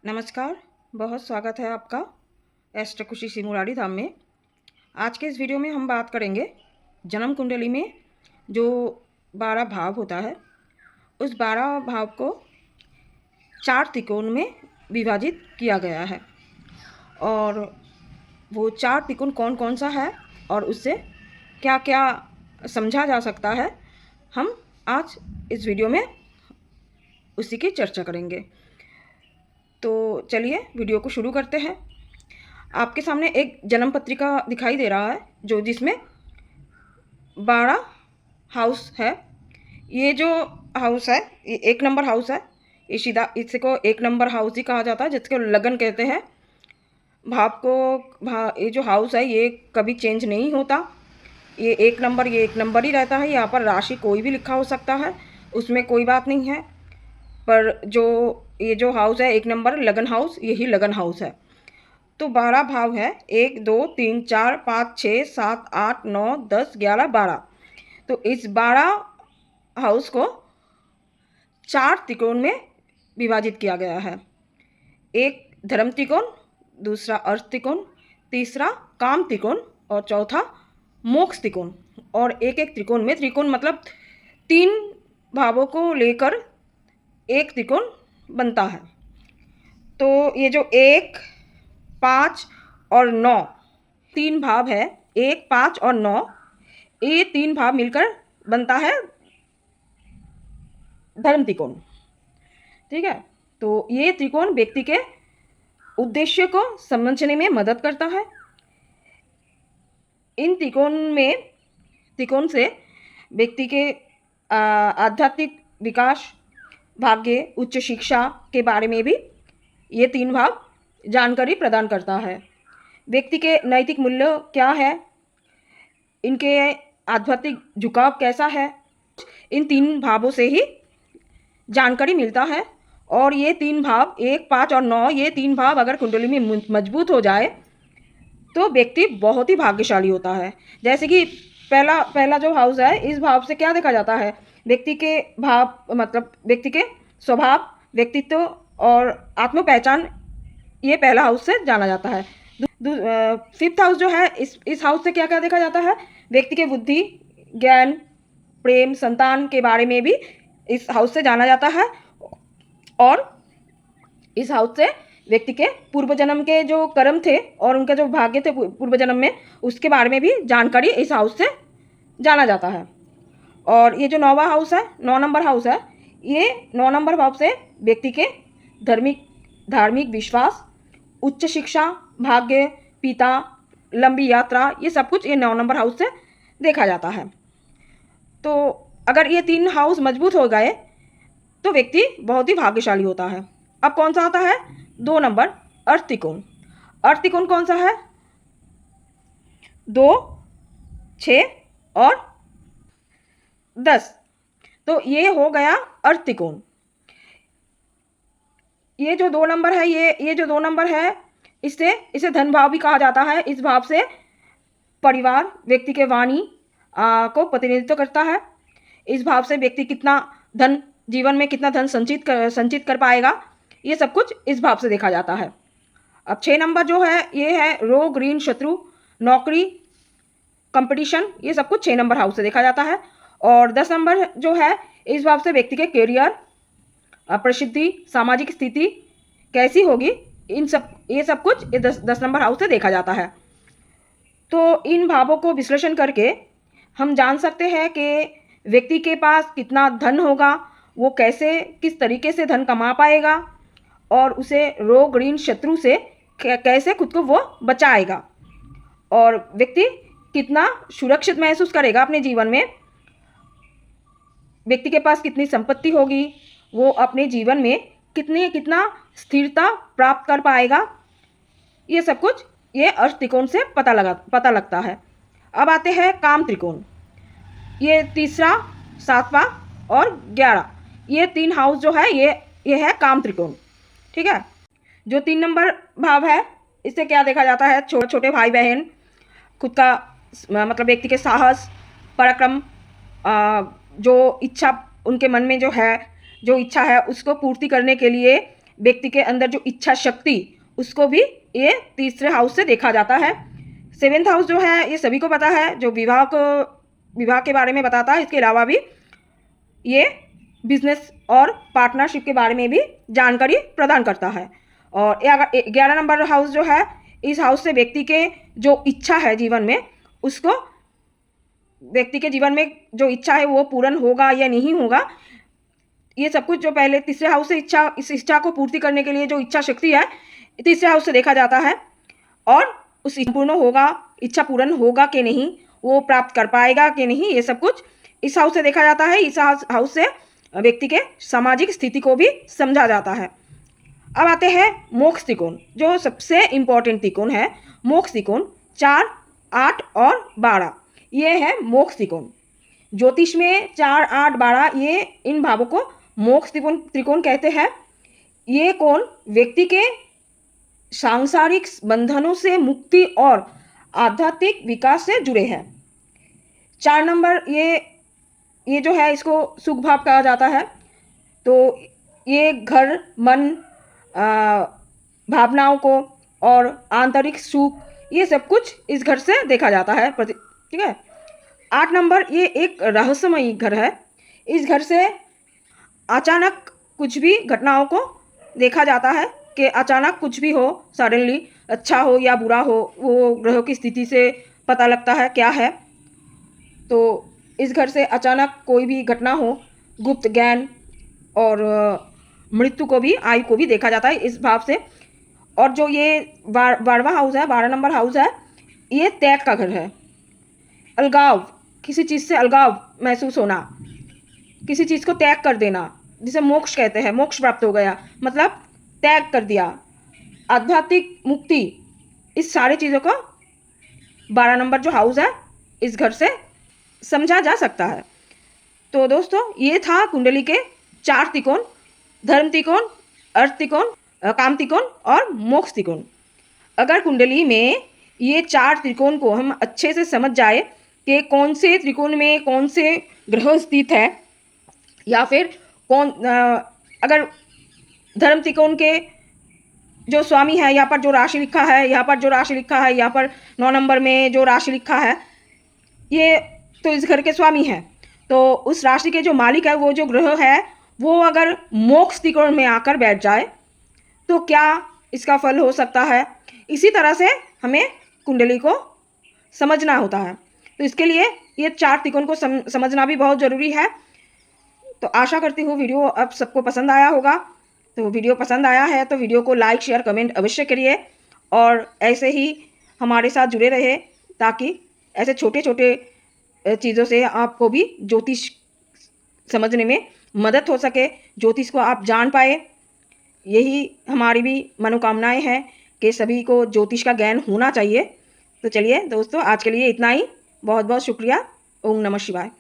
नमस्कार, बहुत स्वागत है आपका एस्ट्रो खुशी सिमुरारी धाम में। आज के इस वीडियो में हम बात करेंगे जन्म कुंडली में जो 12 भाव होता है, उस 12 भाव को 4 त्रिकोण में विभाजित किया गया है और वो 4 त्रिकोण कौन कौन सा है और उससे क्या क्या समझा जा सकता है, हम आज इस वीडियो में उसी की चर्चा करेंगे। तो चलिए वीडियो को शुरू करते हैं। आपके सामने एक जन्म पत्रिका दिखाई दे रहा है जो जिसमें 12 हाउस है। ये जो हाउस है ये 1 नंबर हाउस है। ये सीधा इसको 1 नंबर हाउस ही कहा जाता है, जिसको लगन कहते हैं। ये जो हाउस है ये कभी चेंज नहीं होता। ये 1 नंबर ही रहता है। यहाँ पर राशि कोई भी लिखा हो सकता है, उसमें कोई बात नहीं है। पर ये जो हाउस है 1 नंबर लगन हाउस, यही लगन हाउस है। तो 12 भाव है, 1 2 3 4 5 6 7 8 9 10 11 12। तो इस 12 हाउस को 4 त्रिकोण में विभाजित किया गया है। एक धर्म त्रिकोण, दूसरा अर्थ त्रिकोण, तीसरा काम त्रिकोण और चौथा मोक्ष त्रिकोण। और एक एक त्रिकोण में, त्रिकोण मतलब 3 भावों को लेकर एक त्रिकोण बनता है। तो ये जो 1 5 और 9 3 भाव है, 1 5 और 9, ये 3 भाव मिलकर बनता है धर्म त्रिकोण। ठीक है, तो ये त्रिकोण व्यक्ति के उद्देश्य को समझने में मदद करता है। इन त्रिकोण से व्यक्ति के आध्यात्मिक विकास, भाग्य, उच्च शिक्षा के बारे में भी ये 3 भाव जानकारी प्रदान करता है। व्यक्ति के नैतिक मूल्य क्या है, इनके आध्यात्मिक झुकाव कैसा है, इन 3 भावों से ही जानकारी मिलता है। और ये 3 भाव 1 5 और 9, ये 3 भाव अगर कुंडली में मजबूत हो जाए तो व्यक्ति बहुत ही भाग्यशाली होता है। जैसे कि पहला जो हाउस है, इस भाव से क्या देखा जाता है, व्यक्ति के भाव मतलब व्यक्ति के स्वभाव, व्यक्तित्व और आत्म पहचान, ये पहला हाउस से जाना जाता है। 5th हाउस जो है, इस हाउस से क्या क्या देखा जाता है, व्यक्ति के बुद्धि, ज्ञान, प्रेम, संतान के बारे में भी इस हाउस से जाना जाता है। और इस हाउस से व्यक्ति के पूर्व जन्म के जो कर्म थे और उनके जो भाग्य थे पूर्व जन्म में, उसके बारे में भी जानकारी इस हाउस से जाना जाता है। और ये जो 9वां हाउस है, 9 नंबर हाउस है, ये 9 नंबर भाव से व्यक्ति के धार्मिक विश्वास, उच्च शिक्षा, भाग्य, पिता, लंबी यात्रा, ये सब कुछ ये 9 नंबर हाउस से देखा जाता है। तो अगर ये 3 हाउस मजबूत हो गए तो व्यक्ति बहुत ही भाग्यशाली होता है। अब कौन सा आता है, 2 नंबर अर्थ त्रिकोण। अर्थ त्रिकोण कौन सा है, 2 6 और 10। तो ये हो गया अर्थ त्रिकोण। ये जो 2 नंबर है, ये जो 2 नंबर है, इसे धन भाव भी कहा जाता है। इस भाव से परिवार, व्यक्ति के वाणी को प्रतिनिधित्व करता है। इस भाव से व्यक्ति कितना धन, जीवन में कितना धन संचित कर पाएगा, ये सब कुछ इस भाव से देखा जाता है। अब 6 नंबर जो है, ये है रोग, ऋण, शत्रु, नौकरी, कंपटीशन, ये सब कुछ 6 नंबर हाउस से देखा जाता है। और 10 नंबर जो है, इस भाव से व्यक्ति के करियर, प्रसिद्धि, सामाजिक स्थिति कैसी होगी, ये सब कुछ 10 नंबर हाउस से देखा जाता है। तो इन भावों को विश्लेषण करके हम जान सकते हैं कि व्यक्ति के पास कितना धन होगा, वो किस तरीके से धन कमा पाएगा और उसे रोग, ऋण, शत्रु से कैसे खुद को वो बचाएगा, और व्यक्ति कितना सुरक्षित महसूस करेगा अपने जीवन में, व्यक्ति के पास कितनी संपत्ति होगी, वो अपने जीवन में कितना स्थिरता प्राप्त कर पाएगा, ये सब कुछ ये अर्थ त्रिकोण से पता लगता है। अब आते हैं काम त्रिकोण। ये तीसरा, 7वां और 11, ये 3 हाउस जो है, ये है काम त्रिकोण। ठीक है, जो 3 नंबर भाव है, इससे क्या देखा जाता है, छोटे भाई बहन, खुद का मतलब व्यक्ति के साहस, पराक्रम, जो इच्छा उनके मन में जो इच्छा है उसको पूर्ति करने के लिए व्यक्ति के अंदर जो इच्छा शक्ति, उसको भी ये तीसरे हाउस से देखा जाता है। 7th हाउस जो है ये सभी को पता है, जो विवाह के बारे में बताता है। इसके अलावा भी ये बिजनेस और पार्टनरशिप के बारे में भी जानकारी प्रदान करता है। और 11 नंबर हाउस जो है, इस हाउस से व्यक्ति के जो इच्छा है जीवन में, उसको व्यक्ति के जीवन में जो इच्छा है वो पूर्ण होगा या नहीं होगा, ये सब कुछ जो पहले तीसरे हाउस से इस इच्छा को पूर्ति करने के लिए जो इच्छा शक्ति है, तीसरे हाउस से देखा जाता है। और उस पूर्ण होगा, इच्छा पूर्ण होगा कि नहीं, वो प्राप्त कर पाएगा कि नहीं, ये सब कुछ इस हाउस से देखा जाता है। इस हाउस से व्यक्ति के सामाजिक स्थिति को भी समझा जाता है। अब आते हैं मोक्ष त्रिकोण, जो सबसे इम्पोर्टेंट त्रिकोण है। मोक्ष त्रिकोण 4, 8 और 12, ये है मोक्ष त्रिकोण। ज्योतिष में 4, 8, 12 ये इन भावों को मोक्ष त्रिकोण कहते हैं। ये कोण व्यक्ति के सांसारिक बंधनों से मुक्ति और आध्यात्मिक विकास से जुड़े हैं। 4 नंबर ये जो है, इसको सुख भाव कहा जाता है। तो ये घर, मन, भावनाओं को और आंतरिक सुख, ये सब कुछ इस घर से देखा जाता है। ठीक है। 8 नंबर ये एक रहस्यमयी घर है। इस घर से अचानक कुछ भी घटनाओं को देखा जाता है कि अचानक कुछ भी हो, सडनली अच्छा हो या बुरा हो, वो ग्रहों की स्थिति से पता लगता है क्या है। तो इस घर से अचानक कोई भी घटना हो, गुप्त ज्ञान और मृत्यु को भी, आयु को भी देखा जाता है इस भाव से। और जो ये 12वां हाउस है, 12 नंबर हाउस है, ये त्याग का घर है। अलगाव, किसी चीज़ से अलगाव महसूस होना, किसी चीज़ को त्याग कर देना, जिसे मोक्ष कहते हैं। मोक्ष प्राप्त हो गया मतलब त्याग कर दिया, आध्यात्मिक मुक्ति, इस सारी चीज़ों को 12 नंबर जो हाउस है, इस घर से समझा जा सकता है। तो दोस्तों, ये था कुंडली के 4 त्रिकोण: धर्म त्रिकोण, अर्थ त्रिकोण, काम त्रिकोण और मोक्ष त्रिकोण। अगर कुंडली में ये 4 त्रिकोण को हम अच्छे से समझ जाए कि कौन से त्रिकोण में कौन से ग्रह स्थित है, या फिर अगर धर्म त्रिकोण के जो स्वामी है, यहाँ पर जो राशि लिखा है, यहाँ पर जो राशि लिखा है, यहाँ पर 9 नंबर में जो राशि लिखा है, ये तो इस घर के स्वामी हैं। तो उस राशि के जो मालिक है, वो जो ग्रह है, वो अगर मोक्ष त्रिकोण में आकर बैठ जाए तो क्या इसका फल हो सकता है। इसी तरह से हमें कुंडली को समझना होता है। तो इसके लिए ये 4 त्रिकोण को समझना भी बहुत ज़रूरी है। तो आशा करती हूँ वीडियो अब सबको पसंद आया होगा। तो वीडियो पसंद आया है तो वीडियो को लाइक, शेयर, कमेंट अवश्य करिए और ऐसे ही हमारे साथ जुड़े रहे, ताकि ऐसे छोटे छोटे चीज़ों से आपको भी ज्योतिष समझने में मदद हो सके, ज्योतिष को आप जान पाए। यही हमारी भी मनोकामनाएं हैं कि सभी को ज्योतिष का ज्ञान होना चाहिए। तो चलिए दोस्तों, आज के लिए इतना ही। बहुत बहुत शुक्रिया। ओम नमः शिवाय।